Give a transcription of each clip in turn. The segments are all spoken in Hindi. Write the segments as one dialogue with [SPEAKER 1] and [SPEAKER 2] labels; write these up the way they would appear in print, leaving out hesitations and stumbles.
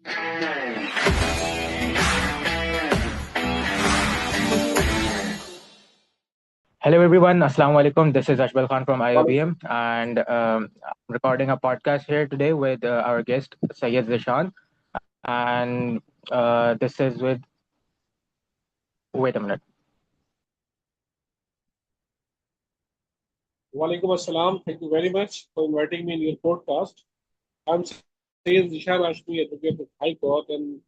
[SPEAKER 1] Hello everyone, Assalamu alaikum. This is Ashbal Khan from IOBM, and I'm recording a podcast here today with our guest Syed Zishan. And this is with. Wait a minute.
[SPEAKER 2] Walaikum Assalam. Thank you very much for inviting me in your podcast. I'm Sayyid Zishan Ashmi, advocate of High Court, and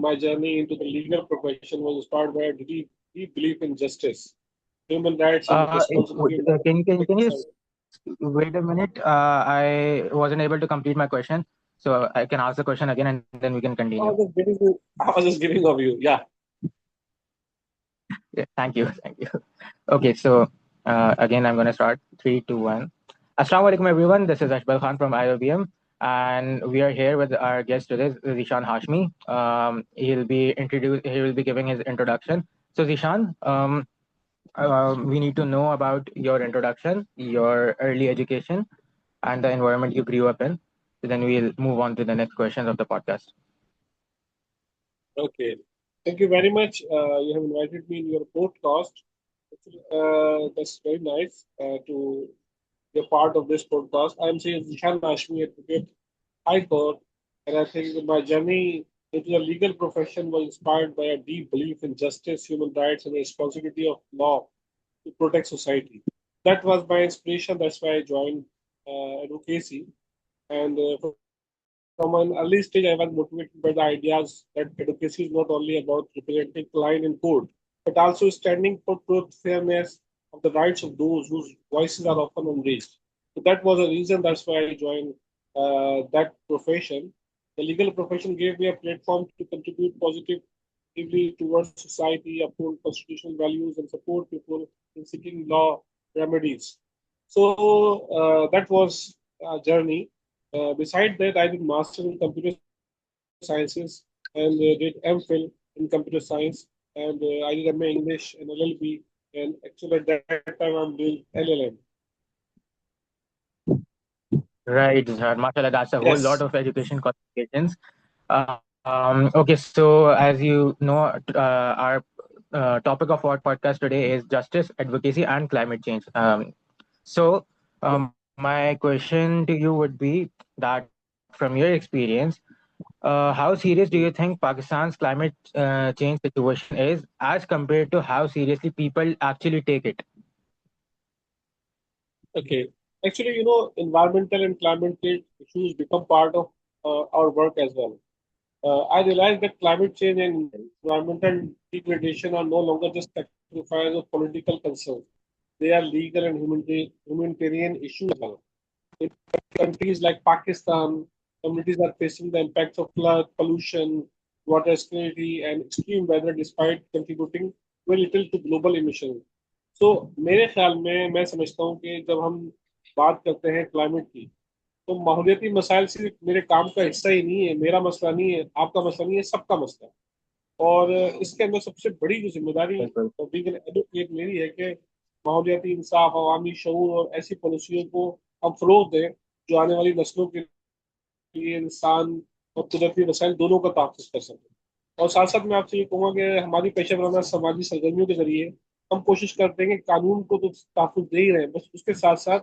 [SPEAKER 2] my journey into the legal profession was inspired by a deep belief in justice, human rights, and the responsibility of
[SPEAKER 1] Can you
[SPEAKER 2] society.
[SPEAKER 1] just wait a minute? I wasn't able to complete my question, so I can ask the question again, and then we can continue.
[SPEAKER 2] I was just giving of you. Yeah.
[SPEAKER 1] Yeah, thank you, thank you. Okay, so again, I'm going to start. Three, two, one. Assalamu alaikum, everyone. This is Ashbal Khan from IOBM, and we are here with our guest today, Zishan Hashmi. He will be giving his introduction. So, Zishan, we need to know about your introduction, your early education, and the environment you grew up in. So then we'll move on to the next questions of the podcast.
[SPEAKER 2] Okay. Thank you very much. You have invited me in your podcast. That's very nice to be a part of this podcast. I'm Sayyid Zishan Ashmi, advocate High Court, and I think my journey into the legal profession was inspired by a deep belief in justice, human rights, and the responsibility of law to protect society. That was my inspiration. That's why I joined advocacy. And from an early stage, I was motivated by the ideas that advocacy is not only about representing client in court, but also standing for truth, fairness, of the rights of those whose voices are often unreached. So that was a reason. That's why I joined that profession. The legal profession gave me a platform to contribute positively towards society, uphold constitutional values, and support people in seeking law remedies. So that was a journey. Beside that, I did master in computer sciences and did MPhil in computer science, and I did MA English and LLB. And actually, at that time, I'm doing LLM.
[SPEAKER 1] Right, Zishan. Mashallah, that's a whole
[SPEAKER 2] Yes.
[SPEAKER 1] lot of education qualifications. Okay, so as you know, our topic of our podcast today is justice, advocacy, and climate change. So, my question to you would be that from your experience, how serious do you think Pakistan's climate change situation is as compared to how seriously people actually take it?
[SPEAKER 2] Okay. Actually, environmental and climate change issues become part of our work as well. I realized that climate change and environmental degradation are no longer just sacrifice of political concerns. They are legal and humanitarian issues as well. In countries like Pakistan, communities are facing the impacts of flood, pollution, water scarcity, and extreme weather despite contributing very little to global emissions. तो मेरे ख्याल में मैं समझता हूँ कि जब हम बात करते हैं क्लाइमेट की तो माहौलियाती मसाइल सिर्फ मेरे काम का हिस्सा ही नहीं है, मेरा मसला नहीं है, आपका मसला नहीं है, सबका मसला है। और इसके अंदर सबसे बड़ी जो जिम्मेदारी
[SPEAKER 1] बिल्कुल।
[SPEAKER 2] लीगल एडवोकेट मेरी है कि माहौलियाती इंसाफ, अवामी शऊर और ऐसी पॉलिसियों को हम फरोग दें जो आने वाली नस्लों के लिए इंसान और कुदरती वसाइल दोनों का तहफ़्फ़ुज़ कर सकें। और साथ साथ मैं आपसे ये कहूँगा कि हमारी पेशा वराना समाजी सरगर्मियों के जरिए हम कोशिश करते हैं कि कानून को तो तहफ़्फ़ुज़ दे ही रहे हैं, बस उसके साथ साथ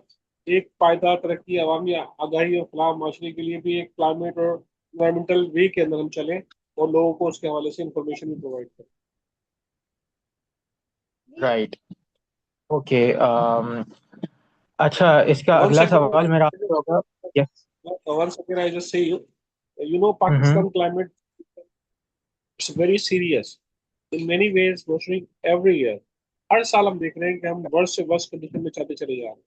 [SPEAKER 2] एक पायदार तरक्की, अवामी आगाही और फलाह माशरे के लिए भी एक क्लाइमेट और इन्वायरमेंटल वे के अंदर हम चलें और लोगों को उसके हवाले से इंफॉर्मेशन भी प्रोवाइड करें।
[SPEAKER 1] राइट। ओके। अच्छा, इसका
[SPEAKER 2] One
[SPEAKER 1] अगला
[SPEAKER 2] second,
[SPEAKER 1] सवाल मेरा आपसे होगा। Yes.
[SPEAKER 2] one second, I just say
[SPEAKER 1] hmm.
[SPEAKER 2] Pakistan climate is very serious in many ways, worsening every year. हर साल हम देख रहे हैं कि हम वर्ष से वर्ष कंडीशन में चलते चले जा रहे हैं।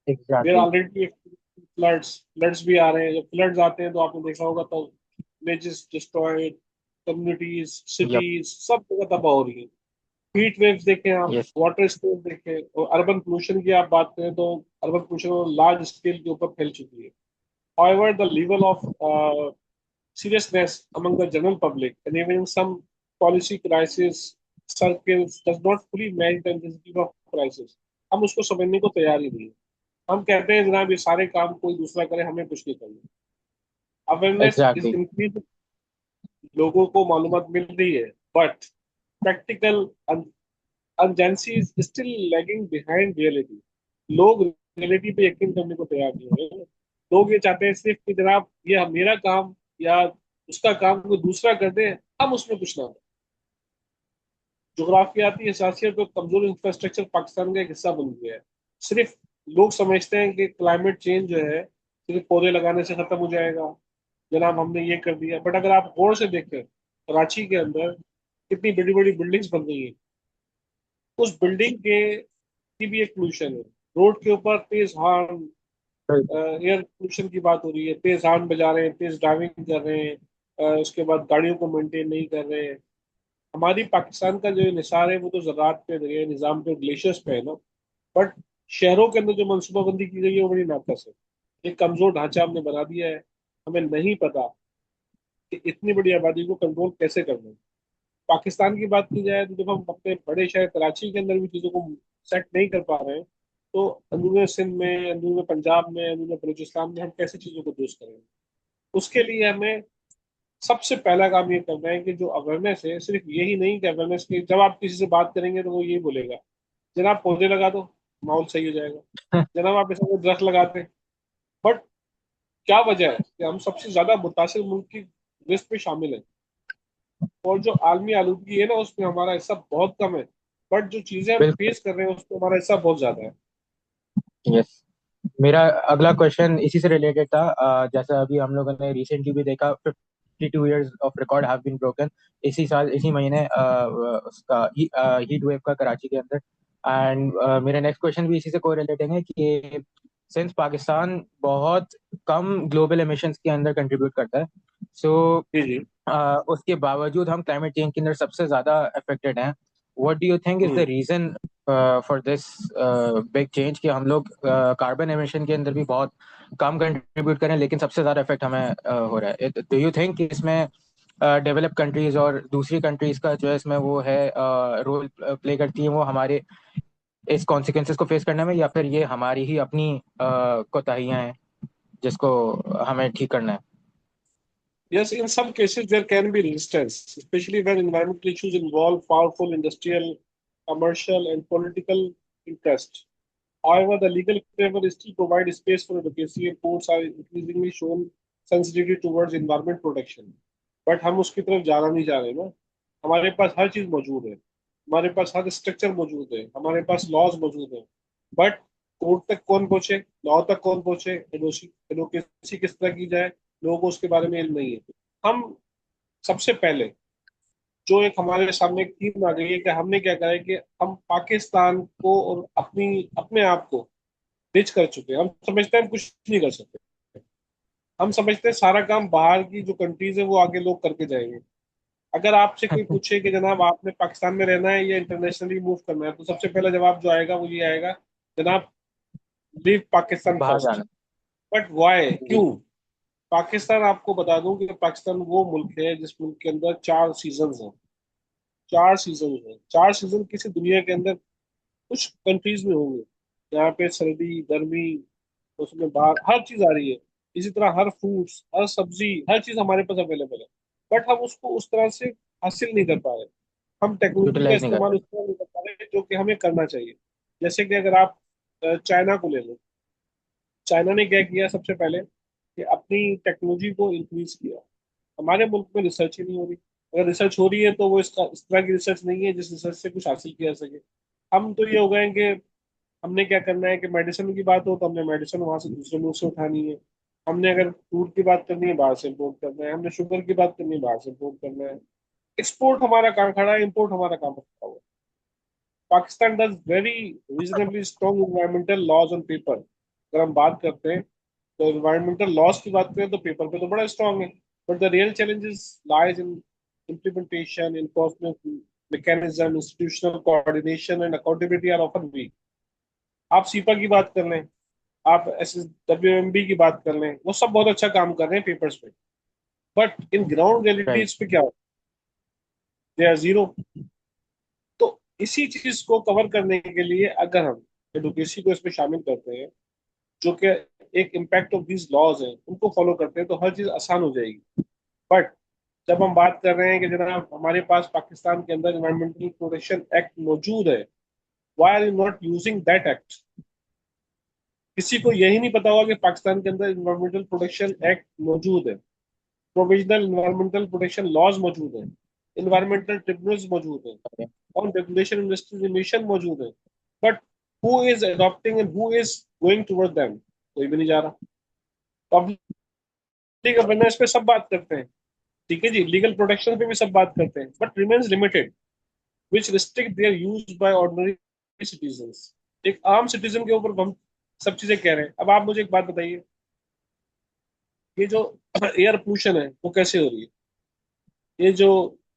[SPEAKER 2] We are
[SPEAKER 1] exactly.
[SPEAKER 2] Already floods भी आ रहे हैं। जब फ्लड्स आते हैं तो आपने देखा होगा तो villages destroyed, communities,
[SPEAKER 1] yup.
[SPEAKER 2] Cities सब जगह तबाह हो रही है। हीट वेव्स देखें आप,
[SPEAKER 1] यस।
[SPEAKER 2] वाटर स्केल देखें, और अर्बन पोल्यूशन की आप बात करें तो अर्बन पोल्यूशन लार्ज स्केल के ऊपर फैल चुकी है। However, the level of seriousness among the general public and even in some policy crisis circles does not fully match the intensity of crisis. हम उसको समझने को तैयार ही नहीं है। हम कहते हैं जनाब ये सारे काम कोई दूसरा करे, हमें कुछ नहीं करना। Awareness is
[SPEAKER 1] exactly.
[SPEAKER 2] इंक्रीज लोगों को मालूमात मिल रही है, but practical urgency is still lagging behind reality. लोग रियलिटी पे यकीन करने को तैयार नहीं है। लोग ये चाहते हैं सिर्फ कि जनाब ये मेरा काम या उसका काम कोई दूसरा कर दे, हम उसमें कुछ ना करें। जोग्राफियाती हसासियत और कमजोर इंफ्रास्ट्रक्चर पाकिस्तान का एक हिस्सा बन गया है। सिर्फ लोग समझते हैं कि क्लाइमेट चेंज जो है सिर्फ पौधे लगाने से खत्म हो जाएगा, जनाब हमने ये कर दिया। बट अगर आप गौर से देखें, कराची के अंदर कितनी बड़ी बड़ी बिल्डिंग्स बन गई हैं, उस बिल्डिंग के की भी एक पोल्यूशन है। रोड के ऊपर तेज हॉर्न, एयर पोल्यूशन की बात हो रही है, तेज हॉर्न बजा रहे हैं, तेज ड्राइविंग कर रहे हैं, उसके बाद गाड़ियों को मेंटेन नहीं कर रहे हैं। हमारी पाकिस्तान का जो निसार है वो तो ज़राअत पे है, निज़ाम पे, ग्लेशियर्स पे है ना। बट शहरों के अंदर जो मनसूबाबंदी की गई है वो बड़ी नाकस है। एक कमजोर ढांचा हमने बना दिया है। हमें नहीं पता कि इतनी बड़ी आबादी को कंट्रोल कैसे करना है। पाकिस्तान की बात की जाए तो जब हम अपने बड़े शहर कराची के अंदर भी चीज़ों को सेट नहीं कर पा रहे हैं, तो अंदरूनी सिंध में, अंदरूनी पंजाब में, अंदरूनी बलूचिस्तान में हम कैसे चीज़ों को दुरुस्त करेंगे। उसके लिए हमें सबसे पहला काम ये करना है कि जो अवेयरनेस है, सिर्फ यही नहीं कि अवेयरनेस की जब आप किसी से बात करेंगे तो वो यही बोलेगा, जनाब पौधे लगा दो, माहौल सही हो जाएगा, जनाब आप ऐसा कोई दरख्त लगाते हैं। बट क्या वजह है कि हम सबसे ज्यादा मुतासिर मुल्क की लिस्ट में शामिल है, और जो आलमी आलूदगी है ना उसमें हमारा हिस्सा बहुत कम है। बट जो चीजें हम
[SPEAKER 1] बिल्कुल।
[SPEAKER 2] फेस कर रहे हैं उसमें हमारा हिस्सा बहुत ज्यादा है।
[SPEAKER 1] यस। मेरा अगला क्वेश्चन इसी से रिलेटेड था। जैसा अभी हम लोगों ने रिसेंटली भी देखा, 52 years of record have been broken इसी साल, इसी महीने, उसका हीट वेव का कराची के अंदर। एंड मेरा नेक्स्ट क्वेश्चन भी इसी से कोरिलेटिंग है कि सिंस पाकिस्तान बहुत कम ग्लोबल एमिशंस के अंदर कंट्रीब्यूट करता है, सो
[SPEAKER 2] जी जी।
[SPEAKER 1] उसके बावजूद हम क्लाइमेट चेंज के अंदर सबसे ज्यादा अफेक्टेड हैं। What do you think is the
[SPEAKER 2] hmm.
[SPEAKER 1] Reason for this big change कि हम लोग कार्बन एमिशन के अंदर भी बहुत कम कंट्रीब्यूट करें लेकिन सबसे ज्यादा इफेक्ट हमें हो रहा है? डू यू थिंक कि इसमें डेवलप कंट्रीज और दूसरी कंट्रीज का जो है इसमें वो है रोल प्ले करती है वो हमारे इस कॉन्सिक्वेंसेस को फेस करने में, या फिर ये हमारी ही अपनी कोताहियां हैं जिसको हमें ठीक करना है?
[SPEAKER 2] Yes, in some cases there can be resistance, especially when environmental issues involve powerful industrial, commercial, and political interests. However, the legal framework still provides space for advocacy, and courts are increasingly shown sensitivity towards environment protection. But हम उसकी तरफ जाना नहीं जा रहे ना। हमारे पास हर चीज मौजूद है, हमारे पास हर स्ट्रक्चर मौजूद है, हमारे पास लॉज मौजूद है। बट कोर्ट तक कौन पहुंचे, लॉ तक कौन पहुंचे, एडवोकेसी किस तरह की जाए, लोगों को उसके बारे में इल्म नहीं है। हम सबसे पहले जो एक हमारे सामने एक थीम आ गई है कि हमने क्या करा है कि हम पाकिस्तान को और अपनी अपने आप को रिच कर चुके हैं। हम समझते हैं हम कुछ नहीं कर सकते। हम समझते हैं सारा काम बाहर की जो कंट्रीज है वो आगे लोग करके जाएंगे। अगर आपसे कोई पूछे कि जनाब आपने पाकिस्तान में रहना है या इंटरनेशनली मूव करना है, तो सबसे पहला जवाब जो आएगा वो ये आएगा, जनाब लीव पाकिस्तान
[SPEAKER 1] बाहर
[SPEAKER 2] फर्स्ट।
[SPEAKER 1] जाना।
[SPEAKER 2] बट वाई,
[SPEAKER 1] जी।
[SPEAKER 2] क्यों? पाकिस्तान, आपको बता दूं कि पाकिस्तान वो मुल्क है जिस मुल्क के अंदर 4 सीजन हैं। 4 सीजन हैं। 4 सीजन किसी दुनिया के अंदर कुछ कंट्रीज में होंगे। यहाँ पे सर्दी, गर्मी, उसमें बाहर हर चीज आ रही है। इसी तरह हर फ्रूट्स, हर सब्जी, हर चीज हमारे पास अवेलेबल है। बट हम उसको उस तरह से हासिल नहीं कर पा रहे। हम टेक्नोलॉजी का
[SPEAKER 1] यूटिलाइज नहीं कर
[SPEAKER 2] इस्तेमाल
[SPEAKER 1] रहे।
[SPEAKER 2] उस तरह नहीं कर पा रहे जो कि हमें करना चाहिए। जैसे कि अगर आप चाइना को ले लो, चाइना ने क्या किया सबसे पहले कि अपनी टेक्नोलॉजी को इंक्रीज किया। हमारे मुल्क में रिसर्च ही नहीं हो रही। अगर रिसर्च हो रही है तो वो इसका इस तरह की रिसर्च नहीं है जिस रिसर्च से कुछ हासिल किया जा सके। हम तो ये हो गए कि हमने क्या करना है कि मेडिसिन की बात हो तो हमने मेडिसिन वहां से दूसरे मुल्क से उठानी है। हमने अगर फूड की बात करनी है बाहर से इम्पोर्ट करना है, हमने शुगर की बात करनी है बाहर से इम्पोर्ट करना है। एक्सपोर्ट हमारा काम खड़ा है, इम्पोर्ट हमारा काम खड़ा हुआ है। Pakistan does very reasonably strong environmental laws on paper. अगर हम बात करते हैं तो इन्वायरमेंटल लॉज की बात करें तो पेपर पे तो बड़ा स्ट्रांग है। But the real challenges lies in implementation, enforcement mechanism, institutional coordination and accountability are often weak. आप सीपा की बात कर लें, आप S S W M B की बात कर लें, वो सब बहुत अच्छा काम कर रहे हैं पेपर्स पे। But in ground reality
[SPEAKER 1] right.
[SPEAKER 2] इस पे क्या हो, दे आर जीरो। तो इसी चीज को कवर करने के लिए अगर हम एडवोकेसी को इसमें शामिल करते हैं, जो कि एक इम्पैक्ट ऑफ दीज लॉज हैं उनको फॉलो करते हैं, तो हर चीज आसान हो जाएगी। बट जब हम बात कर रहे हैं कि जनाब हमारे पास पाकिस्तान के अंदर इन्वायरमेंटल प्रोटेक्शन एक्ट मौजूद है, why are you not using that act? किसी को यही नहीं पता होगा कि पाकिस्तान के अंदर इन्वायरमेंटल प्रोटेक्शन एक्ट मौजूद है, प्रोविजनल इन्वायरमेंटल प्रोटेक्शन लॉज मौजूद है, इन्वायरमेंटल ट्रिब्यूनल्स मौजूद है, ऑन रेगुलेशन इंडस्ट्रीज इमिशन मौजूद है। But who is adopting and who is going toward them? कोई भी नहीं जा रहा। पब्लिक अवेयरनेस पे सब बात करते हैं, ठीक है जी, लीगल प्रोटेक्शन पे भी सब बात करते हैं, but remains limited which restrict their use by ordinary citizens. एक आम सिटीजन के ऊपर हम सब चीजें कह रहे हैं। अब आप मुझे एक बात बताइए, ये जो एयर पोल्यूशन है वो कैसे हो रही है? ये जो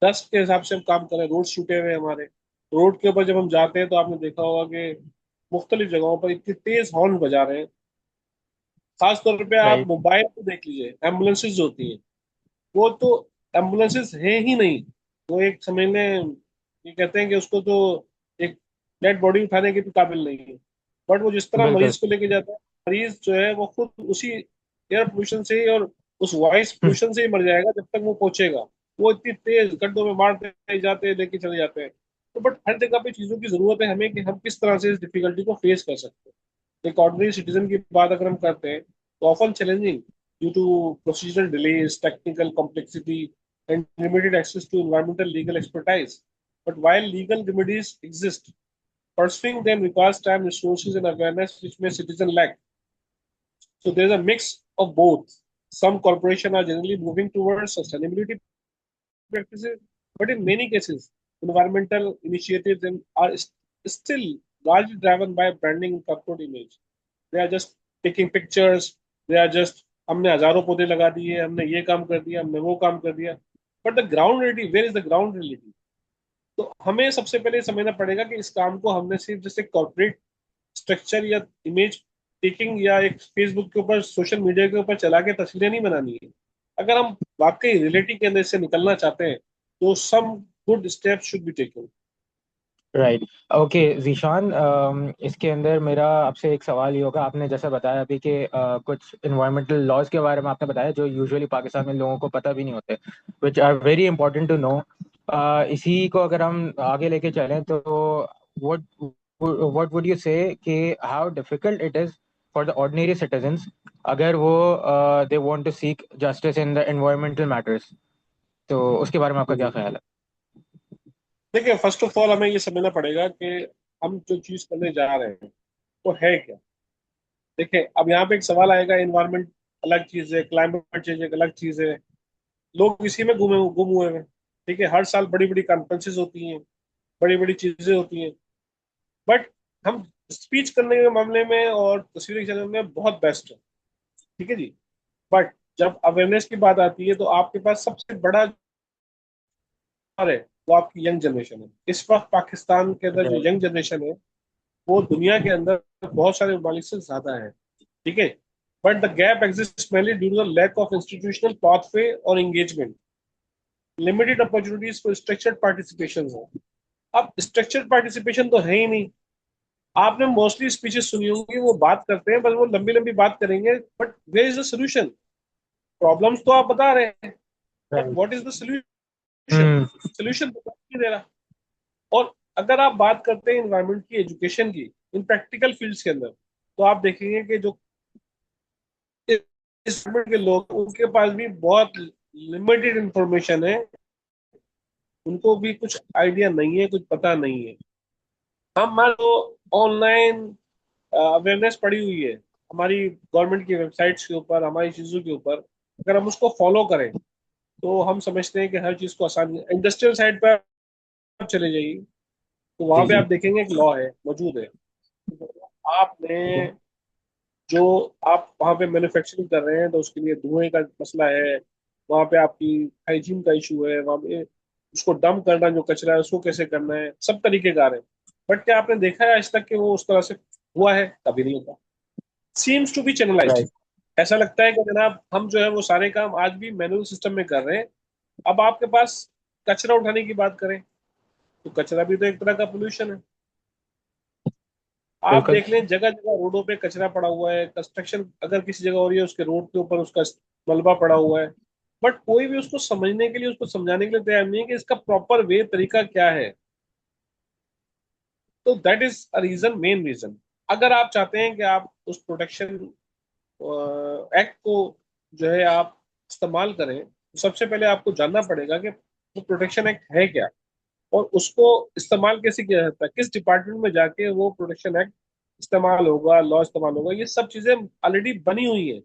[SPEAKER 2] डस्ट के हिसाब से हम काम कर रहे हैं, रोड छूटे हुए हैं हमारे, रोड के ऊपर जब हम जाते हैं तो आपने देखा होगा कि मुख्तलिफ जगहों पर इतनी तेज हॉर्न बजा रहे हैं। खास तौर पे आप
[SPEAKER 1] राइट।
[SPEAKER 2] मोबाइल पे देख लीजिए, एम्बुलेंसेज जो होती हैं, वो तो एम्बुलेंसेज है ही नहीं। वो एक समझ लें, ये कहते हैं कि उसको तो एक डेड बॉडी उठाने के भी काबिल नहीं है। बट वो जिस तरह
[SPEAKER 1] बिल्कुल।
[SPEAKER 2] मरीज को लेके जाता है, मरीज जो है वो खुद उसी एयर पोल्यूशन से ही और उस वॉइस
[SPEAKER 1] हम्म,
[SPEAKER 2] पोल्यूशन से ही मर जाएगा जब तक वो पहुंचेगा। वो इतनी तेज गड्ढों में मारते जाते हैं, लेके चले जाते हैं। तो बट हर जगह पे चीजों की जरूरत है हमें कि हम किस तरह से इस डिफिकल्टी को फेस कर सकते हैं। एक ऑर्डिनरी सिटीजन की बात अगर हम करते हैं तो often challenging due to procedural delays, technical complexity, and limited access to environmental legal expertise. But while legal remedies exist, pursuing them requires time, resources, and awareness which may citizens lack. So there's a mix of both. Some corporations are generally moving towards sustainability practices, but in many cases, environmental initiatives are still largely driven by branding and corporate image. They are just taking pictures. They are just हमने हजारों पौधे लगा दिए, हमने ये काम कर दिया, हमने वो काम कर दिया। But the ground reality, where is the ground reality? तो हमें सबसे पहले समझना पड़ेगा कि इस काम को हमने सिर्फ जैसे कॉर्पोरेट स्ट्रक्चर या इमेज टेकिंग या एक फेसबुक के ऊपर, सोशल मीडिया के ऊपर चला के तस्वीरें नहीं बनानी है। अगर हम वाकई रियलिटी के अंदर से निकलना चाहते हैं तो some good steps should be taken.
[SPEAKER 1] Right. Okay Zeeshan, इसके अंदर मेरा आपसे एक सवाल ये होगा। आपने जैसा बताया अभी कि कुछ इन्वायरमेंटल लॉज के बारे में आपने बताया जो यूजुअली पाकिस्तान में लोगों को पता भी नहीं होते, which are very important to know. इसी को अगर हम आगे लेके चलें तो what what would you say कि how difficult it is for the ordinary citizens अगर वो they want to seek justice in the environmental matters, तो उसके बारे में आपका क्या ख्याल है?
[SPEAKER 2] देखिए, फर्स्ट ऑफ ऑल हमें ये समझना पड़ेगा कि हम जो चीज करने जा रहे हैं वो है क्या। देखिए, अब यहाँ पे एक सवाल आएगा, एनवायरमेंट अलग चीज है, क्लाइमेट चेंज एक अलग चीज है। लोग इसी में गुम हुए हैं। ठीक है, हर साल बड़ी बड़ी कॉन्फ्रेंसेस होती हैं, बड़ी बड़ी चीजें होती हैं, बट हम स्पीच करने के मामले में और तस्वीरें खींचने में बहुत बेस्ट है। ठीक है जी। बट जब अवेयरनेस की बात आती है तो आपके पास सबसे बड़ा है वो आपकी यंग जनरेशन है। इस वक्त पाकिस्तान के अंदर जो
[SPEAKER 1] राइट।
[SPEAKER 2] यंग जनरेशन है वो दुनिया के अंदर बहुत सारे ममालिक से ज्यादा है। ठीक है, but the gap exist mainly due to the lack of institutional pathway और engagement, limited opportunities for structured participation है। अब स्ट्रक्चर्ड पार्टिसिपेशन तो है ही नहीं। आपने मोस्टली स्पीचेस सुनी होंगी, वो बात करते हैं बस, वो लंबी लंबी बात करेंगे, but where is the solution? Problems तो आप बता रहे हैं, but
[SPEAKER 1] right.
[SPEAKER 2] What is the solution?
[SPEAKER 1] Hmm.
[SPEAKER 2] Solution तो नहीं दे रहा। और अगर आप बात करते हैं इन्वायरमेंट की, एजुकेशन की, इन प्रैक्टिकल फील्ड्स के अंदर, तो आप देखेंगे कि जो इस फील्ड के लोग, उनके पास भी बहुत लिमिटेड इंफॉर्मेशन है। उनको भी कुछ आइडिया नहीं है, कुछ पता नहीं है। हम मान लो ऑनलाइन अवेयरनेस पड़ी हुई है हमारी गवर्नमेंट की वेबसाइट्स के ऊपर, हमारी चीज़ों के ऊपर, अगर हम उसको फॉलो करें तो हम समझते हैं कि हर चीज़ को आसानी। इंडस्ट्रियल साइड पर आप चले जाइए तो वहां
[SPEAKER 1] जी
[SPEAKER 2] पे
[SPEAKER 1] जी।
[SPEAKER 2] आप देखेंगे एक लॉ है मौजूद है। आपने जो आप वहां पे मैन्युफैक्चरिंग कर रहे हैं तो उसके लिए धुएं का मसला है, वहां पे आपकी हाइजीन का इशू है, वहां पे उसको डंप करना, जो कचरा है उसको कैसे करना है, सब तरीके कार है। बट क्या आपने देखा है आज तक कि वो उस तरह से हुआ है? कभी नहीं होता। Seems to be channelised.
[SPEAKER 1] Right.
[SPEAKER 2] ऐसा लगता है कि जनाब हम जो है वो सारे काम आज भी मैनुअल सिस्टम में कर रहे हैं। अब आपके पास कचरा उठाने की बात करें तो कचरा भी तो एक तरह का पोल्यूशन है। आप
[SPEAKER 1] बिल्कुल।
[SPEAKER 2] देख लें, जगह जगह रोडों पे कचरा पड़ा हुआ है। कंस्ट्रक्शन अगर किसी जगह हो रही है, उसके रोड के ऊपर उसका मलबा पड़ा हुआ है। बट कोई भी उसको समझने के लिए, उसको समझाने के लिए तैयार नहीं है कि इसका प्रॉपर वे तरीका क्या है। तो that is a reason, main reason. अगर आप चाहते हैं कि आप उस प्रोटेक्शन एक्ट को जो है आप इस्तेमाल करें, तो सबसे पहले आपको जानना पड़ेगा कि वो प्रोटेक्शन एक्ट है क्या, और उसको इस्तेमाल कैसे किया जाता है, किस डिपार्टमेंट में जाके वो प्रोटेक्शन एक्ट इस्तेमाल होगा, लॉ इस्तेमाल होगा। ये सब चीजें ऑलरेडी बनी हुई है,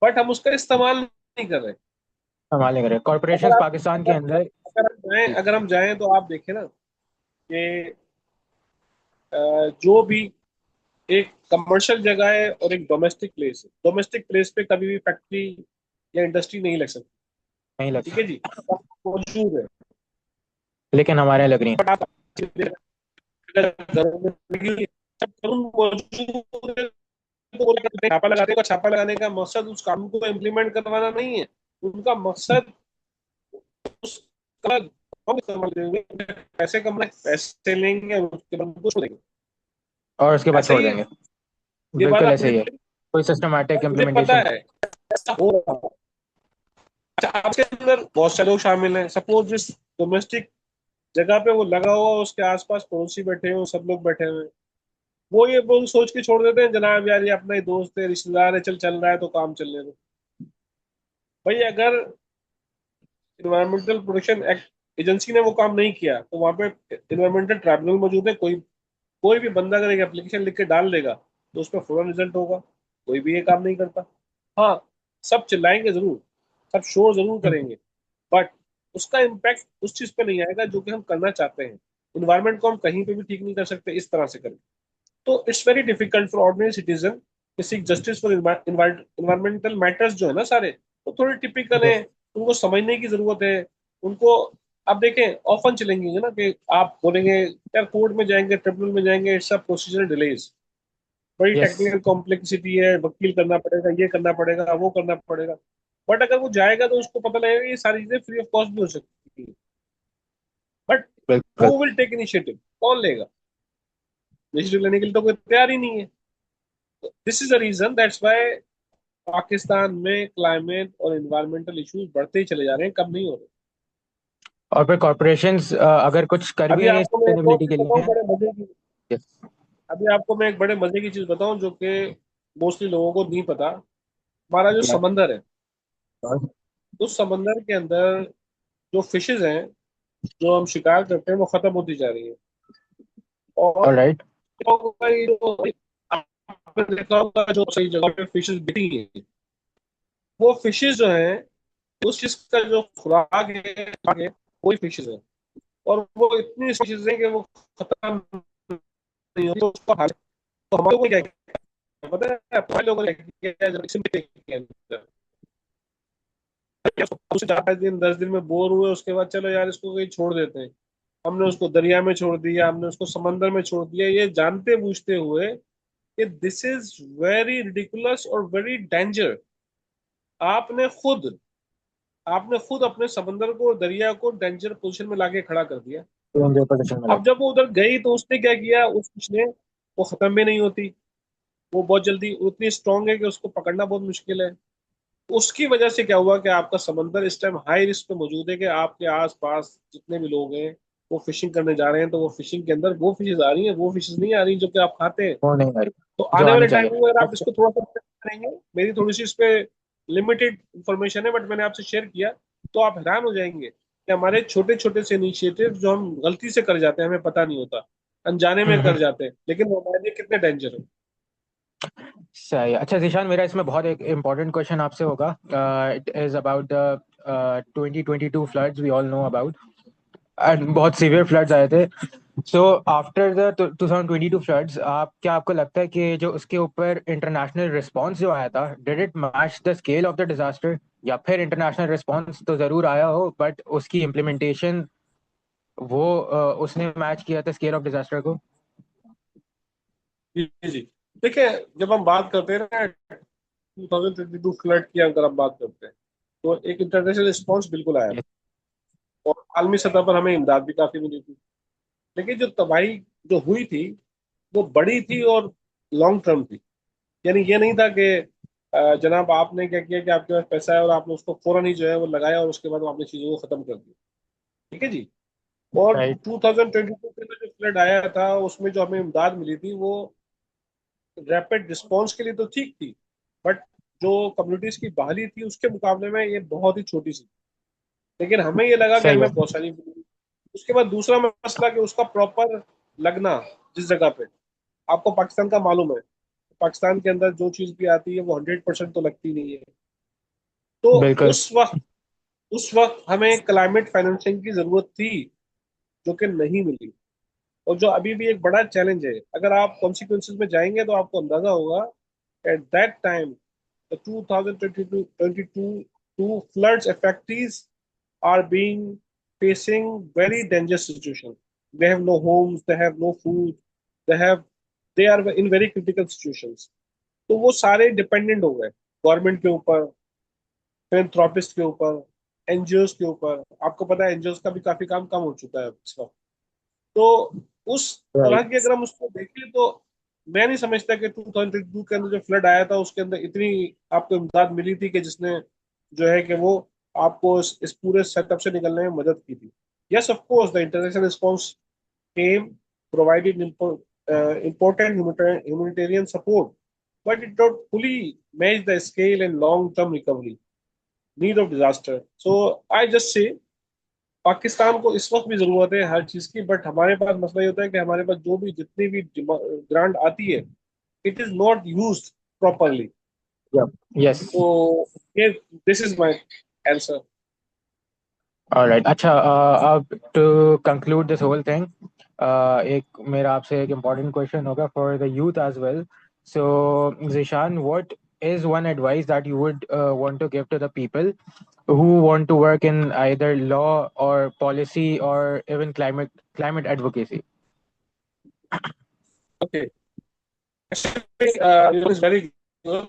[SPEAKER 2] बट हम उसका इस्तेमाल नहीं कर रहे।
[SPEAKER 1] संभालने करे
[SPEAKER 2] अगर
[SPEAKER 1] कॉरपोरेशंस
[SPEAKER 2] आप
[SPEAKER 1] पाकिस्तान के
[SPEAKER 2] अगर
[SPEAKER 1] अंदर।
[SPEAKER 2] अगर हम जाएं तो आप देखें ना कि जो भी एक कमर्शियल जगह है और एक डोमेस्टिक प्लेस है, डोमेस्टिक प्लेस पे कभी भी फैक्ट्री या इंडस्ट्री नहीं लग सकती।
[SPEAKER 1] नहीं
[SPEAKER 2] ठीक है
[SPEAKER 1] लगता,
[SPEAKER 2] जी, सब मौजूद है।
[SPEAKER 1] लेकिन हमारे यहाँ लग रही है।
[SPEAKER 2] बट आप घरों में लगी हुई है, सब कानून मौजूद है, तो वो छापा लगाने का, छापा लगाने का मकसद उस कानून को इम्प्लीमेंट करवाना नहीं है। उनका मकसद उसका कम इस्तेमाल करेंगे, पैसे कमाए, पैसे लेंगे और उसके बाद कुछ देंगे।
[SPEAKER 1] और उसके बाद
[SPEAKER 2] ऐसा
[SPEAKER 1] छोड़
[SPEAKER 2] ही है,
[SPEAKER 1] देंगे।
[SPEAKER 2] ये बात
[SPEAKER 1] बिल्कुल
[SPEAKER 2] आप
[SPEAKER 1] ऐसे
[SPEAKER 2] मुझे,
[SPEAKER 1] ही है, कोई सिस्टमैटिक
[SPEAKER 2] मुझे पता
[SPEAKER 1] इम्प्लीमेंटेशन।
[SPEAKER 2] है ऐसा हो रहा है। अच्छा, आपके अंदर बहुत सारे लोग शामिल हैं, सपोज जिस डोमेस्टिक जगह पे वो लगा हुआ, उसके आसपास पड़ोसी बैठे हुए, सब लोग बैठे हुए हैं, वो ये बोल सोच के छोड़ देते हैं, जनाब यार ये अपना ही दोस्त है, रिश्तेदार है, चल चल रहा है तो काम चलने दो। भाई अगर इन्वायरमेंटल प्रोटेक्शन एक्ट एजेंसी ने वो काम नहीं किया, तो वहां पे इन्वायरमेंटल ट्राइब्यूनल मौजूद है। कोई भी बंदा अगर एक एप्लीकेशन लिख के डाल देगा तो उसमें फौरन रिजल्ट होगा। कोई भी ये काम नहीं करता। हाँ, सब चिल्लाएंगे जरूर, सब शोर जरूर करेंगे, बट उसका इम्पैक्ट उस चीज पे नहीं आएगा जो कि हम करना चाहते हैं। इन्वायरमेंट को हम कहीं पे भी ठीक नहीं कर सकते इस तरह से करके। तो it's very difficult for ordinary citizen to seek justice for environmental matters जो है ना सारे, वो थोड़े टिपिकल हैं, उनको समझने की जरूरत है। उनको, आप देखें ऑफन चलेंगे ना कि आप बोलेंगे यार कोर्ट में जाएंगे, ट्रिब्यूनल में जाएंगे, इट्स अ प्रोसीजरल डिलेज, बड़ी
[SPEAKER 1] यस।
[SPEAKER 2] टेक्निकल कॉम्प्लेक्सिटी है, वकील करना पड़ेगा, ये करना पड़ेगा, वो करना पड़ेगा। बट अगर वो जाएगा तो उसको पता लगेगा ये सारी चीजें फ्री ऑफ कॉस्ट भी हो सकती है। बट
[SPEAKER 1] बिल्कुल।
[SPEAKER 2] हु विल टेक इनिशिएटिव, कौन लेगा? इनिशिएटिव लेने के लिए तो कोई तैयार ही नहीं है। This is the reason that's why Pakistan में क्लाइमेट और एनवायरमेंटल इश्यूज बढ़ते ही चले जा रहे हैं, कम नहीं हो रहे।
[SPEAKER 1] और फिर कॉरपोरेशंस अगर कुछ कर भी
[SPEAKER 2] अभी
[SPEAKER 1] रही है
[SPEAKER 2] आपको मैं एक और
[SPEAKER 1] सस्टेनेबिलिटी
[SPEAKER 2] चीज
[SPEAKER 1] के
[SPEAKER 2] बताऊं
[SPEAKER 1] लिए।
[SPEAKER 2] बड़े मजे की,
[SPEAKER 1] यस।
[SPEAKER 2] अभी आपको मैं एक बड़े मजे की चीज बताऊं जो कि मोस्टली लोगों को नहीं पता। हमारा जो
[SPEAKER 1] क्या?
[SPEAKER 2] समंदर है, उस समंदर के अंदर जो फिशेज हैं, जो हम शिकार करते हैं, वो खत्म होती जा रही है। और
[SPEAKER 1] ऑलराइट।
[SPEAKER 2] ये जो आपने देखा होगा, जो सही जगह पे फिशेज बिकती हैं, वो फिशेज जो हैं, उस चीज का जो खुराक है वही फिशेज है। और वो इतनी स्पीशीज है कि वो खत्म नहीं होती, तो उसका हाल, तो हमारे को क्या किया, पता है हमारे लोगों ने क्या किया, जब इसे के अंदर उसे 4 5 दिन 10 दिन में बोर हुए, उसके बाद चलो यार इसको कहीं छोड़ देते हैं। हमने उसको दरिया में छोड़ दिया, हमने उसको समंदर में छोड़ दिया, ये जानते बूझते हुए कि दिस इज वेरी रिडिकुलस और वेरी डेंजर। आपने खुद आपने खुद अपने समंदर को, दरिया को डेंजर पोजीशन में लाके खड़ा कर दिया।
[SPEAKER 1] रेंजर पोजीशन में
[SPEAKER 2] अब
[SPEAKER 1] लगे।
[SPEAKER 2] जब वो उधर गई तो उसने क्या किया, उस फिश ने, वो खत्म भी नहीं होती, वो बहुत जल्दी उतनी स्ट्रांग है कि उसको पकड़ना बहुत मुश्किल है। उसकी वजह से क्या हुआ कि आपका समंदर इस टाइम हाई रिस्क पे मौजूद है, कि आपके आसपास जितने भी लोग हैं वो फिशिंग करने जा रहे हैं, तो वो फिशिंग के अंदर वो फिशेज आ रही हैं, वो फिशेज नहीं आ रही जो कि आप खाते हैं।
[SPEAKER 1] वो नहीं आ
[SPEAKER 2] तो
[SPEAKER 1] रही जो
[SPEAKER 2] आने
[SPEAKER 1] आनी
[SPEAKER 2] वाले टाइम
[SPEAKER 1] चाहिए।
[SPEAKER 2] में अगर आप
[SPEAKER 1] अच्छा।
[SPEAKER 2] इसको थोड़ा सा करेंगे, मेरी थोड़ी सी इस पे लिमिटेड इंफॉर्मेशन है बट मैंने आपसे शेयर किया, तो आप हैरान हो जाएंगे कि हमारे छोटे छोटे से इनिशिएटिव जो हम गलती से कर जाते हैं, हमें पता नहीं होता, अनजाने में कर
[SPEAKER 1] हम्म।
[SPEAKER 2] जाते हैं, लेकिन वो हमारे लिए कितने डेंजर है।
[SPEAKER 1] सही है। अच्छा जीशान, मेरा इसमें बहुत एक इम्पोर्टेंट क्वेश्चन आपसे होगा। It is about the 2022 floods we all know about, and बहुत सीवियर फ्लड्स आए थे। सो आफ्टर द 2022 फ्लड्स, आपको लगता है कि जो उसके ऊपर इंटरनेशनल रिस्पांस जो आया था, did it match the scale of the disaster? या फिर इंटरनेशनल रिस्पांस तो जरूर आया हो, बट उसकी इम्प्लीमेंटेशन वो उसने मैच किया था स्केल ऑफ डिजास्टर को?
[SPEAKER 2] जी जी, देखिए, जब हम बात करते हैं ना 2022 फ्लड की, अगर हम बात करते हैं तो एक इंटरनेशनल रिस्पॉन्स बिल्कुल आया था,
[SPEAKER 1] Yes.
[SPEAKER 2] और आलमी सतह पर हमें इमदाद भी काफी मिली थी। लेकिन जो तबाही जो हुई थी वो बड़ी थी और लॉन्ग टर्म थी। यानी ये नहीं था कि जनाब आपने क्या किया कि आपके पास पैसा है और आपने उसको फौरन ही जो है वो लगाया और उसके बाद आपने चीजों को खत्म कर दिया। ठीक है जी। और
[SPEAKER 1] राइट।
[SPEAKER 2] 2022 के अंदर जो फ्लड आया था उसमें जो हमें इमदाद मिली थी वो रैपिड रिस्पॉन्स के लिए तो ठीक थी, बट जो कम्युनिटीज की बहाली थी उसके मुकाबले में ये बहुत ही छोटी सी। लेकिन हमें ये लगा कि
[SPEAKER 1] सही है।
[SPEAKER 2] हमें बहुत सारी मिली। उसके बाद दूसरा मसला कि उसका प्रॉपर लगना जिस जगह पे, आपको पाकिस्तान का मालूम है, पाकिस्तान के अंदर जो चीज भी आती है वो 100% तो लगती नहीं है। तो
[SPEAKER 1] बिल्कुल
[SPEAKER 2] उस वक्त हमें क्लाइमेट फाइनेंसिंग की जरूरत थी, जो कि नहीं मिली। और जो अभी भी एक बड़ा चैलेंज है, अगर आप कॉन्सिक्वेंसेज में जाएंगे तो आपको अंदाजा होगा at that time the 2022 floods affectees are being facing very dangerous situation. They have no homes, they have no food, they are in very critical situations. तो वो सारे डिपेंडेंट हो गए गवर्नमेंट के ऊपर, फिलैंथ्रोपिस्ट के ऊपर, एनजीओ के ऊपर। आपको पता है एनजीओ का भी काफी काम कम हो चुका है इस वक्त। तो उस तरह
[SPEAKER 1] राइट।
[SPEAKER 2] की अगर हम उसको देखें तो मैं नहीं समझता कि 2022 के अंदर जो फ्लड आया था उसके अंदर इतनी आपको इमदाद मिली थी कि जिसने जो है कि वो आपको इस पूरे सेटअप से निकलने में मदद की थी। Yes of course the international response came, provided important humanitarian support, but it don't fully match the scale and long-term recovery need of disaster. So I just say Pakistan को इस वक्त भी जरूरत है हर चीज की, बट हमारे पास मसला ये होता है कि हमारे पास जो भी जितनी भी ग्रांट आती है it is not used properly.
[SPEAKER 1] Yes.
[SPEAKER 2] तो ये this is my answer.
[SPEAKER 1] Alright. अच्छा, अब to conclude this whole thing, एक मेरा आपसे एक इम्पॉर्टेंट क्वेश्चन होगा for the youth as well. So Zeeshan, what is one advice that you would want to give to the people who want to work in either law or policy or even climate advocacy?
[SPEAKER 2] Okay, actually, it is very good.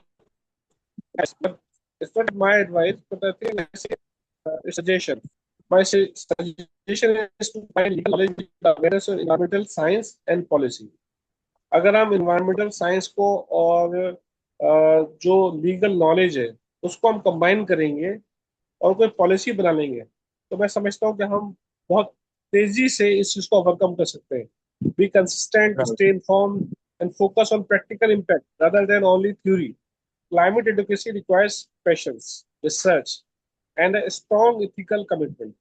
[SPEAKER 2] Yes, but it's not my advice, but I think I say a suggestion. My suggestion is to find legal knowledge, awareness of environmental science and policy. अगर हम इन्वायरमेंटल साइंस को और जो लीगल नॉलेज है उसको हम कंबाइन करेंगे और कोई पॉलिसी बना लेंगे, तो मैं समझता हूँ कि हम बहुत तेजी से इस चीज को ओवरकम कर सकते हैं। Be consistent,
[SPEAKER 1] Right.
[SPEAKER 2] Stay informed and focus on practical impact rather than only theory. Climate advocacy requires patience, research, and a strong ethical commitment.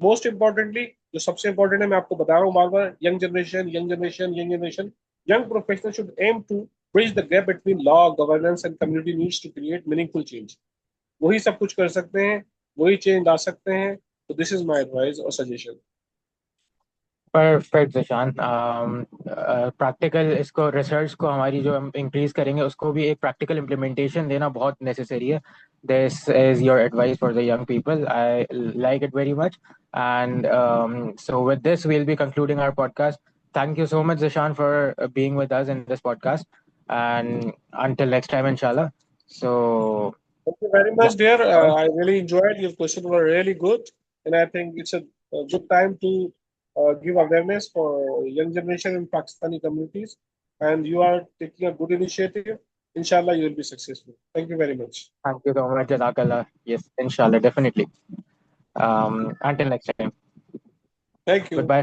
[SPEAKER 2] Most importantly, जो सबसे इंपॉर्टेंट है, मैं आपको बता रहा हूँ बार बार, young generation young professionals should aim to bridge the gap between law, governance and community needs to create meaningful change. वही सब कुछ कर सकते हैं, वही चेंज ला सकते हैं। तो दिस इज माय एडवाइस और सजेशन।
[SPEAKER 1] परफेक्ट जिशान। प्रैक्टिकल इसको रिसर्च को हमारी जो हम इंक्रीज करेंगे उसको भी एक प्रैक्टिकल इम्प्लीमेंटेशन देना बहुत नेसेसरी है। This is your advice for the young people, I like it very much. And so with this we'll be concluding our podcast. Thank you so much Zishan for being with us in this podcast, and until next time inshallah. So
[SPEAKER 2] Thank you very
[SPEAKER 1] yeah.
[SPEAKER 2] much, dear. I really enjoyed your questions were really good, and I think it's a good time to give awareness for young generation in Pakistani communities. And you are taking a good initiative. Inshallah, you will be successful. Thank you very much.
[SPEAKER 1] Thank you so much, jazakallah. Yes, inshallah, definitely. Until next time.
[SPEAKER 2] Thank you.
[SPEAKER 1] Goodbye.